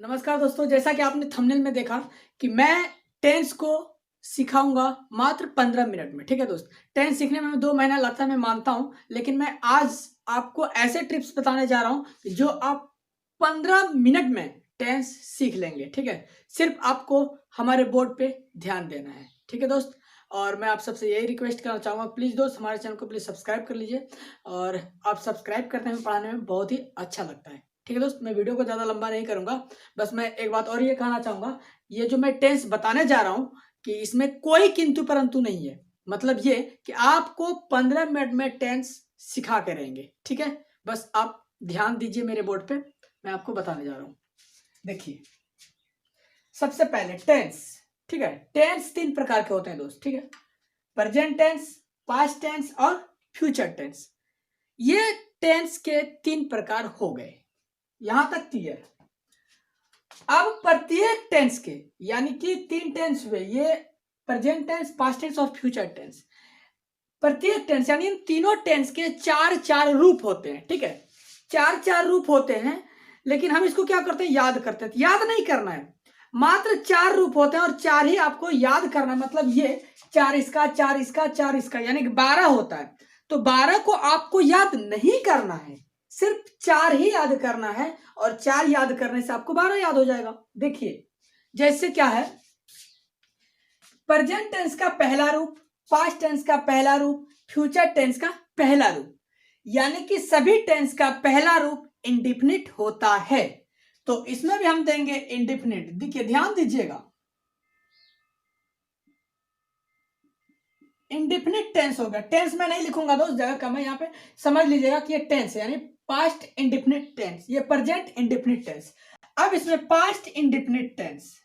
नमस्कार दोस्तों, जैसा कि आपने थंबनेल में देखा कि मैं टेंस को सिखाऊंगा मात्र 15 मिनट में। ठीक है दोस्त, टेंस सीखने में 2 महीना लगता है, मैं मानता हूं, लेकिन मैं आज आपको ऐसे टिप्स बताने जा रहा हूं जो आप 15 मिनट में टेंस सीख लेंगे। ठीक है, सिर्फ आपको हमारे बोर्ड पे ध्यान देना है। ठीक है दोस्त, और मैं आप सबसे यही रिक्वेस्ट करना चाहूंगा, प्लीज दोस्त हमारे चैनल को प्लीज सब्सक्राइब कर लीजिए। और आप सब्सक्राइब करने में, पढ़ाने में बहुत ही अच्छा लगता है। ठीक है दोस्त, मैं वीडियो को ज़्यादा लंबा नहीं करूंगा। बस मैं एक बात और ये कहना चाहूंगा, ये जो मैं टेंस बताने जा रहा हूं कि इसमें कोई किंतु परंतु नहीं है। मतलब ये कि आपको 15 मिनट में टेंस सिखा के रहेंगे। ठीक है, बस आप ध्यान दीजिए मेरे बोर्ड पे, मैं आपको बताने जा रहा हूं। देखिए, सबसे पहले टेंस। ठीक है, टेंस 3 प्रकार के होते हैं दोस्त। ठीक है, प्रेजेंट टेंस, पास्ट टेंस और फ्यूचर टेंस। ये टेंस के 3 प्रकार हो गए, यहां तक क्लियर। अब प्रत्येक टेंस के, यानी कि 3 टेंस हुए, ये प्रेजेंट टेंस, पास्ट टेंस और फ्यूचर टेंस। प्रत्येक टेंस यानी इन तीनों टेंस के 4 रूप होते हैं। ठीक है, 4 रूप होते हैं, लेकिन हम इसको क्या करते हैं, याद करते हैं। याद नहीं करना है, मात्र 4 रूप होते हैं और 4 ही आपको याद करना है। मतलब ये 4 इसका, 4 इसका, 4 इसका, यानी कि 12 होता है। तो 12 को आपको याद नहीं करना है, सिर्फ 4 ही याद करना है, और 4 याद करने से आपको 12 याद हो जाएगा। देखिए, जैसे क्या है, प्रेजेंट टेंस का पहला रूप, पास्ट टेंस का पहला रूप, फ्यूचर टेंस का पहला रूप। यानी कि सभी टेंस का पहला रूप इंडेफिनिट होता है। तो इसमें भी हम देंगे इंडेफिनिट। देखिए, ध्यान दीजिएगा, इंडेफिनिट टेंस हो गया। टेंस में नहीं लिखूंगा दोस्त, जगह कम है, यहाँ पे समझ लीजिएगा कि ये टेंस है, यानी पास्ट इंडेफिनिट टेंस, ये प्रेजेंट इंडेफिनिट टेंस। अब इसमें पास्ट इंडेफिनिट टेंस,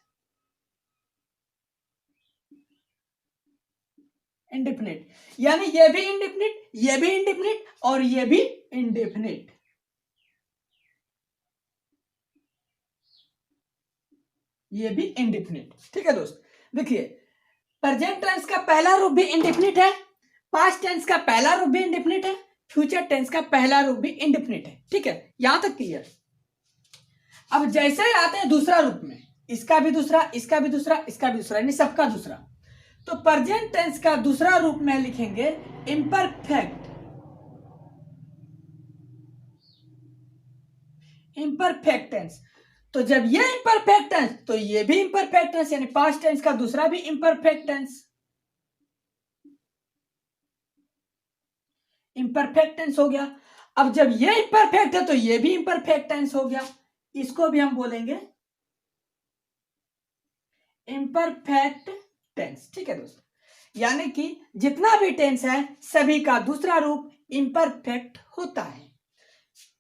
इंडेफिनिट, यानी ये भी इंडेफिनिट, ये भी इंडेफिनिट और ये भी इंडेफिनिट। ये भी इंडेफिनिट। ठीक है दोस्त, देखिए, प्रेजेंट टेंस का पहला रूप भी इंडेफिनिट है, पास्ट टेंस का पहला रूप भी इंडेफिनिट है, फ्यूचर टेंस का पहला रूप भी इंडेफिनिट है। ठीक है, यहां तक क्लियर। अब जैसे ही आते हैं दूसरा रूप में, इसका भी दूसरा, इसका भी दूसरा, इसका भी दूसरा, यानी सबका दूसरा। तो प्रेजेंट टेंस का दूसरा रूप में लिखेंगे इम्परफेक्ट। Imperfect tense. तो जब ये इम्परफेक्ट टेंस, तो ये भी इम्परफेक्ट टेंस, यानी पास्ट टेंस का दूसरा भी इम्परफेक्ट टेंस। इम्परफेक्ट टेंस हो गया। अब जब ये इम्परफेक्ट है तो ये भी इम्परफेक्ट टेंस हो गया, इसको भी हम बोलेंगे इम्परफेक्ट टेंस। ठीक है दोस्तों, यानी कि जितना भी टेंस है सभी का दूसरा रूप इम्परफेक्ट होता है।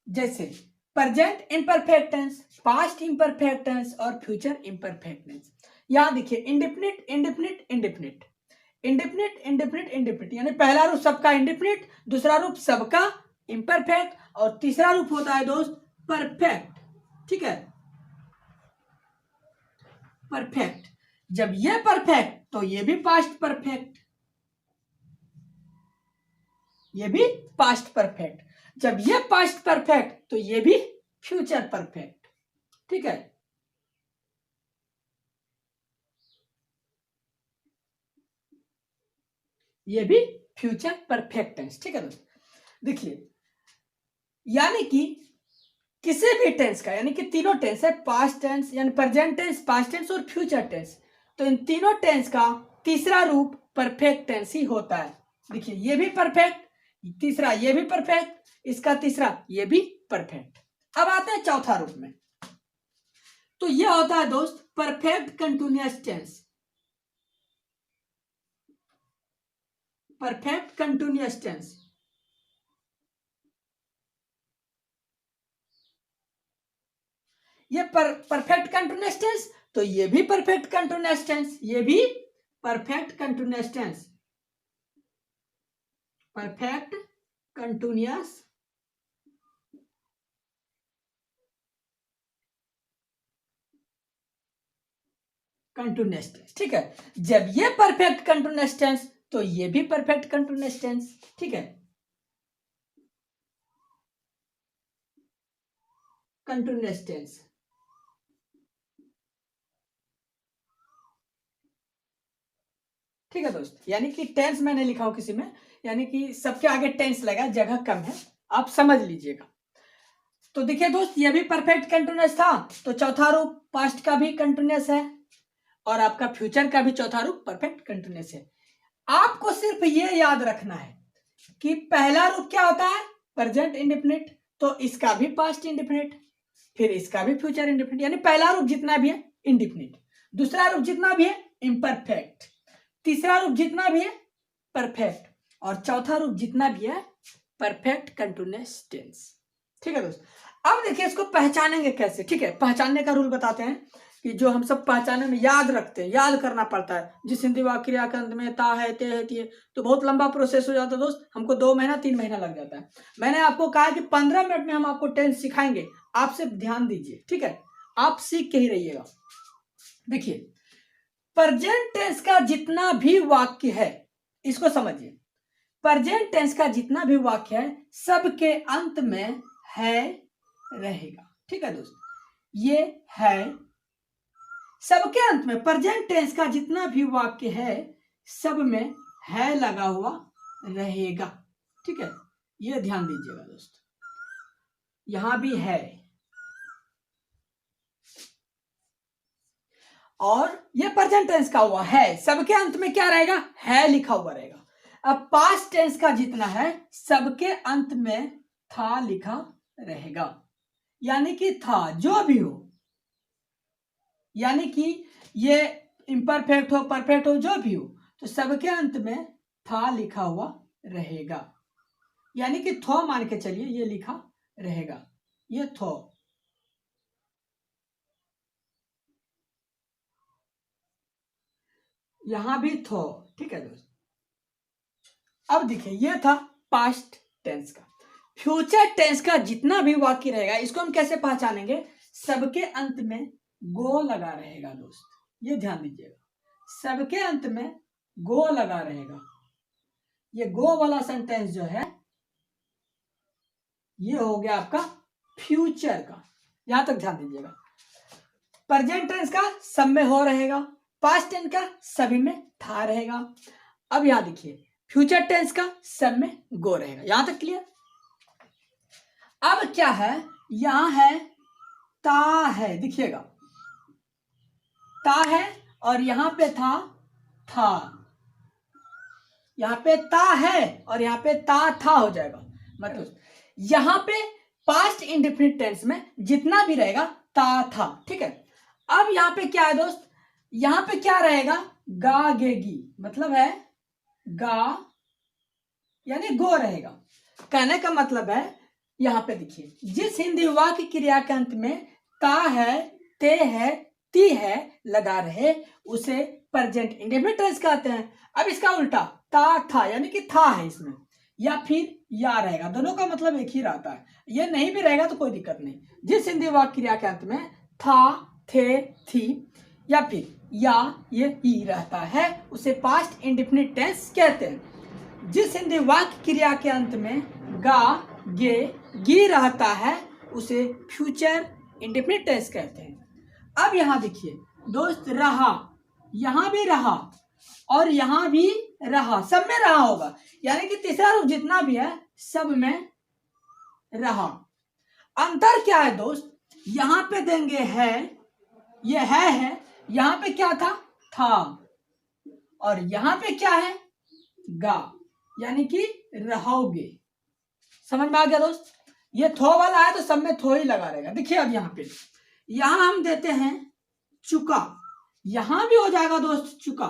जैसे present imperfect tense, past imperfect tense और फ्यूचर इम्परफेक्ट टेंस। यहां देखिए, indefinite, indefinite, indefinite, indefinite, indefinite, indefinite, यानी पहला रूप सबका इंडेफिनिट, दूसरा रूप सबका इम्परफेक्ट और तीसरा रूप होता है दोस्त परफेक्ट। ठीक है, परफेक्ट। जब ये परफेक्ट तो ये भी पास्ट परफेक्ट, ये भी पास्ट परफेक्ट। जब ये पास्ट परफेक्ट तो ये भी फ्यूचर परफेक्ट। ठीक है, ये भी फ्यूचर परफेक्ट टेंस। ठीक है दोस्तों, देखिए, यानी कि किसी भी टेंस का, यानी कि तीनों टेंस है, पास्ट टेंस यानी प्रेजेंट टेंस, पास्ट टेंस और फ्यूचर टेंस। तो इन तीनों टेंस का तीसरा रूप परफेक्ट टेंस ही होता है। देखिए, ये भी परफेक्ट, तीसरा ये भी परफेक्ट, इसका तीसरा ये भी परफेक्ट। अब आते हैं चौथा रूप में, तो यह होता है दोस्त perfect continuous tense. Perfect continuous tense, ये परफेक्ट कंटिन्यूअस टेंस, तो ये भी परफेक्ट कंटिन्यूअस टेंस, ये भी perfect continuous tense, perfect continuous continuous tense. ठीक है, जब ये परफेक्ट कंटिन्यूअस टेंस तो ये भी परफेक्ट कंटिन्यूअस टेंस। ठीक है, कंटिन्यूअस टेंस। ठीक है दोस्त, यानी कि टेंस मैंने लिखा हो किसी में, यानी कि सबके आगे टेंस लगा, जगह कम है, आप समझ लीजिएगा। तो देखिए दोस्त, ये भी परफेक्ट कंटिन्यूअस था, तो चौथा रूप पास्ट का भी कंटिन्यूअस है और आपका फ्यूचर का भी चौथा रूप परफेक्ट कंटिन्यूअस है। आपको सिर्फ ये याद रखना है कि पहला रूप क्या होता है, प्रेजेंट इंडेफिनिट, तो इसका भी पास्ट इंडेफिनिट, फिर इसका भी फ्यूचर इंडेफिनिट, यानी पहला रूप जितना भी है इंडेफिनिट, दूसरा रूप जितना भी है इम्परफेक्ट, तीसरा रूप जितना भी है परफेक्ट, और चौथा रूप जितना भी है परफेक्ट कंटिन्यूअस टेंस। ठीक है दोस्त, अब देखिए इसको पहचानेंगे कैसे। ठीक है, पहचानने का रूल बताते हैं कि जो हम सब पहचानने में याद रखते हैं, याद करना पड़ता है। जिस हिंदी वाक्य क्रिया के अंत में ता है, ते है, ती है, तो बहुत लंबा प्रोसेस हो जाता है दोस्त, हमको 2 महीना 3 महीना लग जाता है। मैंने आपको कहा कि 15 मिनट में हम आपको टेंस सिखाएंगे, आप सिर्फ ध्यान दीजिए। ठीक है, आप सीख के ही रहिएगा। देखिए, प्रेजेंट टेंस का जितना भी वाक्य है, इसको समझिए, प्रेजेंट टेंस का जितना भी वाक्य है सबके अंत में है रहेगा। ठीक है दोस्त, ये है सबके अंत में, प्रेजेंट टेंस का जितना भी वाक्य है सब में है लगा हुआ रहेगा। ठीक है, ये ध्यान दीजिएगा दोस्त, यहां भी है और ये प्रेजेंट टेंस का हुआ है, सबके अंत में क्या रहेगा, है लिखा हुआ रहेगा। अब पास्ट टेंस का जितना है सबके अंत में था लिखा रहेगा, यानी कि था जो भी हो, यानी कि ये इम्परफेक्ट हो परफेक्ट हो जो भी हो, तो सबके अंत में था लिखा हुआ रहेगा, यानी कि थो मान के चलिए ये लिखा रहेगा, ये थो, यहां भी थो। ठीक है दोस्त, अब देखिए ये था पास्ट टेंस का। फ्यूचर टेंस का जितना भी वाक्य रहेगा इसको हम कैसे पहचानेंगे, सबके अंत में गो लगा रहेगा दोस्त, ये ध्यान दीजिएगा, सबके अंत में गो लगा रहेगा। ये गो वाला सेंटेंस जो है ये हो गया आपका फ्यूचर का, यहां तक ध्यान दीजिएगा। प्रेजेंट टेंस का सब में हो रहेगा, पास्ट टेंस का सभी में था रहेगा। अब यहां देखिए फ्यूचर टेंस का सब में गो रहेगा, यहां तक क्लियर। अब क्या है, यहां है ता है, दिखिएगा ता है और यहां पे था, यहां पे ता है और यहां पे था हो जाएगा। मतलब यहां पे पास्ट इंडेफिनिट टेंस में जितना भी रहेगा ता था। ठीक है, अब यहां पे क्या है दोस्त, यहां पे क्या रहेगा, गा गेगी, मतलब है गा यानी गो रहेगा। कहने का मतलब है यहां पे देखिए, जिस हिंदी वाक्य क्रिया के अंत में ता है, ते है, ती है लगा रहे उसे प्रेजेंट इंडेफिनिट टेंस कहते हैं। अब इसका उल्टा ता था, यानी कि था है इसमें, या फिर या रहेगा, दोनों का मतलब एक ही रहता है, ये नहीं भी रहेगा तो कोई दिक्कत नहीं। जिस हिंदी वाक्य क्रिया के अंत में था, थे, थी या फिर या ये ई रहता है उसे पास्ट इंडेफिनिट टेंस कहते हैं। जिस हिंदी वाक्य क्रिया के अंत में गा, गे, गी रहता है उसे फ्यूचर इंडेफिनिट टेंस कहते हैं। अब यहां देखिए दोस्त, रहा, यहां भी रहा और यहां भी रहा, सब में रहा होगा, यानी कि तीसरा रूप जितना भी है सब में रहा। अंतर क्या है दोस्त, यहां पे देंगे है, ये है, यहां पे क्या था और यहां पे क्या है, गा, यानी कि रहोगे। समझ में आ गया दोस्त, ये थो वाला है तो सब में थो ही लगा रहेगा। देखिए अब यहां पे, यहां हम देते हैं चुका, यहां भी हो जाएगा दोस्त चुका,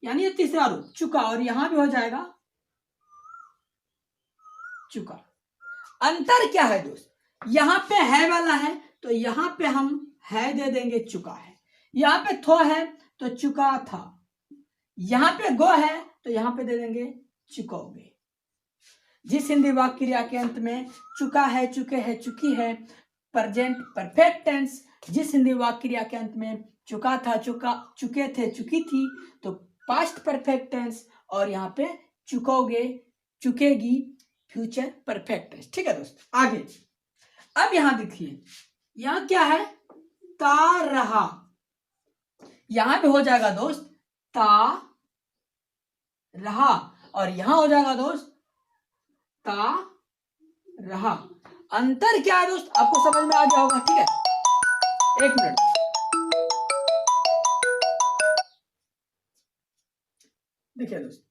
यानी ये तीसरा रूप चुका, और यहां भी हो जाएगा चुका। अंतर क्या है दोस्त, यहां पे है वाला है तो यहां पे हम है दे देंगे चुका है, यहां पे थो है तो चुका था, यहां पे गो है तो यहां पे दे देंगे चुकोगे। जिस हिंदी वाक्य क्रिया के अंत में चुका है, चुके है, चुकी है प्रेजेंट परफेक्ट टेंस, जिस हिंदी वाक्य क्रिया के अंत में चुका था, चुका, चुके थे, चुकी थी तो पास्ट परफेक्ट टेंस, और यहाँ पे चुकोगे, चुकेगी फ्यूचर परफेक्ट टेंस। ठीक है दोस्त, आगे अब यहां देखिए, यहां क्या है, ता रहा, यहां पे हो जाएगा दोस्त ता रहा, और यहां हो जाएगा दोस्त ता रहा। अंतर क्या है दोस्त, आपको समझ में आ गया होगा, ठीक है। एक मिनट, देखिए दोस्त,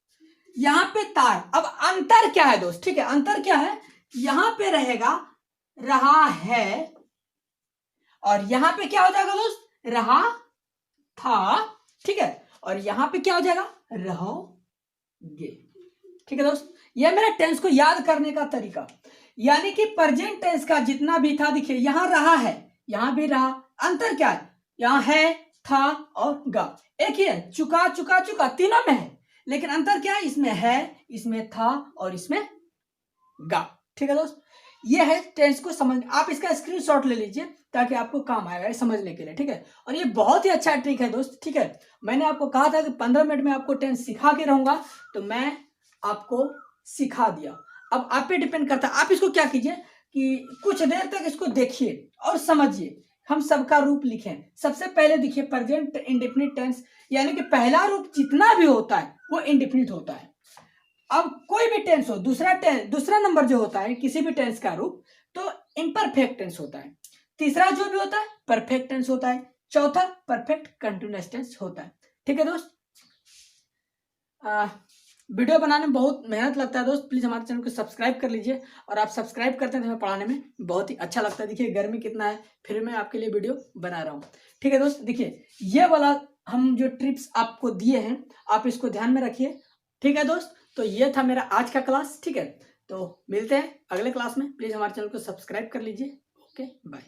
यहां पे तार, अब अंतर क्या है दोस्त, ठीक है, अंतर क्या है, यहां पे रहेगा रहा है, और यहां पे क्या हो जाएगा दोस्त, रहा था, ठीक है, और यहां पे क्या हो जाएगा, रहोगे, ठीक है दोस्त। यह मेरा टेंस को याद करने का तरीका, यानी कि प्रेजेंट टेंस का जितना भी था, देखिए यहां रहा है, यहां भी रहा, अंतर क्या है, यहां है, था और गा, एक ही है, चुका चुका चुका तीनों में है, लेकिन अंतर क्या है, इसमें है, इसमें था और इसमें गा, ठीक है दोस्त। ये है टेंस को समझ, आप इसका स्क्रीनशॉट ले लीजिए ताकि आपको काम आएगा समझने के लिए, ठीक है। और ये बहुत ही अच्छा ट्रिक है दोस्त, ठीक है। मैंने आपको कहा था कि 15 मिनट में आपको टेंस सिखा के रहूंगा, तो मैं आपको सिखा दिया। अब आप पे डिपेंड करता है, आप इसको क्या कीजिए कि कुछ देर तक इसको देखिए और समझिए। हम सबका रूप लिखें, सबसे पहले देखिए प्रेजेंट इंडेफिनिट टेंस, यानी कि पहला रूप जितना भी होता है वो इंडेफिनिट होता है। अब कोई भी टेंस हो, दूसरा नंबर जो होता है किसी भी टेंस का रूप, तो इम्परफेक्ट टेंस होता है। तीसरा जो भी होता है परफेक्ट टेंस होता है। चौथा परफेक्ट कंटिन्यूअस टेंस होता है, ठीक है दोस्त। वीडियो बनाने में बहुत मेहनत लगता है दोस्त, प्लीज हमारे चैनल को सब्सक्राइब कर लीजिए, और आप सब्सक्राइब करते हैं तो हमें पढ़ाने में बहुत ही अच्छा लगता है। देखिए गर्मी कितना है, फिर मैं आपके लिए वीडियो बना रहा हूँ, ठीक है दोस्त। देखिए ये वाला हम जो ट्रिप्स आपको दिए हैं, आप इसको ध्यान में रखिए, ठीक है दोस्त। तो ये था मेरा आज का क्लास, ठीक है। तो मिलते हैं अगले क्लास में, प्लीज हमारे चैनल को सब्सक्राइब कर लीजिए। Okay bye.